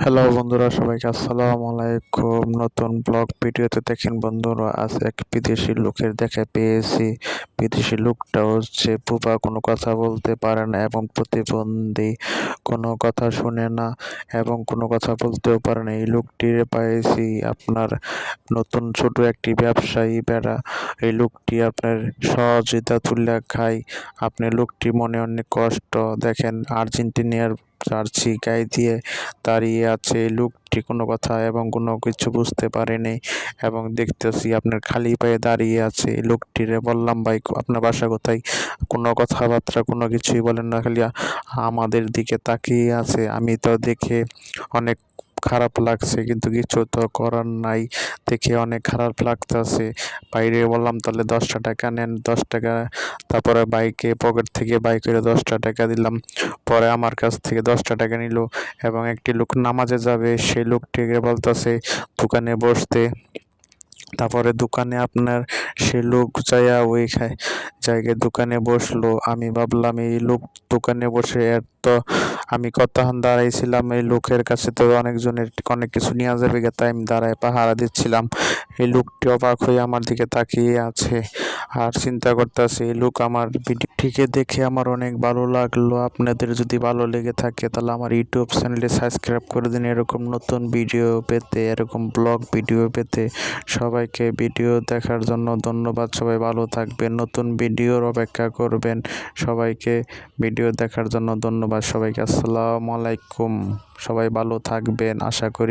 Hello বন্ধুরা, সবাইকে আসসালামু আলাইকুম। নতুন ব্লগ ভিডিওতে দেখেন বন্ধুরা, আজ এক বিদেশি লোকের দেখা পেয়েছি। বিদেশি লোকটা হচ্ছে বুবা, কোনো কথা বলতে পারে না এবং প্রতিবন্ধী, কোনো কথা শুনে না এবং কোনো কথা বলতেও পারে না। এই লোকটির পাইছি আপনার নতুন ছোট একটি ব্যবসায়ী বেড়া। এই লোকটি আপনার সহযোগিতা তুলে খায়। আপনি লোকটি মনে অনেক কষ্ট, দেখেন আর্জেন্টিনার জার্সি গায়ে দিয়ে দাঁড়িয়ে আছে। এই লোকটি কোনো কথা এবং কোনো কিছু বুঝতে পারেনি এবং দেখতেছি আপনার খালি পায়ে দাঁড়িয়ে আছে। এই লোকটিরে বললাম, ভাই আপনার বাসা কোথায়? কোনো কথাবার্তা কোনো কিছুই বলেন না, খালি আমাদের দিকে তাকিয়ে আছে। আমি তো দেখে অনেক খারাপ লাগছে, কিন্তু কিছু তো করার নাই, দেখে অনেক খারাপ লাগতেছে। বাইরে বললাম তাহলে 10টা টাকা নেন, 10 টাকা। তারপরে পকেট থেকে করে 10টা টাকা দিলাম। পরে আমার কাছ থেকে 10টা টাকা নিল এবং একটি লোক নামাজে যাবে, সেই লোকটিকে বলতেছে দোকানে বসতে। তারপরে দোকানে আপনার সে লোক যাইয়া ওই জায়গায় দোকানে বসলো। আমি ভাবলাম এই লোক দোকানে বসে এত, আমি কতক্ষণ দাঁড়াইছিলাম, এই লোকের কাছে তো অনেকজনের অনেক কিছু নেওয়া যাবে, তাই আমি দাঁড়ায় পাহারা দিচ্ছিলাম। এই লোকটি অবাক হয়ে আমার দিকে তাকিয়ে আছে আর চিন্তা করতেছে। এই লোক আমার ভিডিওটিকে দেখে আমার অনেক ভালো লাগলো। আপনাদের যদি ভালো লেগে থাকে তাহলে আমার ইউটিউব চ্যানেলে সাবস্ক্রাইব করে দিন। এরকম নতুন ভিডিও পেতে, এরকম ব্লগ ভিডিও পেতে সবাইকে ভিডিও দেখার জন্য ধন্যবাদ। সবাই ভালো থাকবেন, নতুন ভিডিওর অপেক্ষা করবেন। সবাইকে ভিডিও দেখার জন্য ধন্যবাদ। সবাইকে আসসালামু আলাইকুম। সবাই ভালো থাকবেন আশা করি।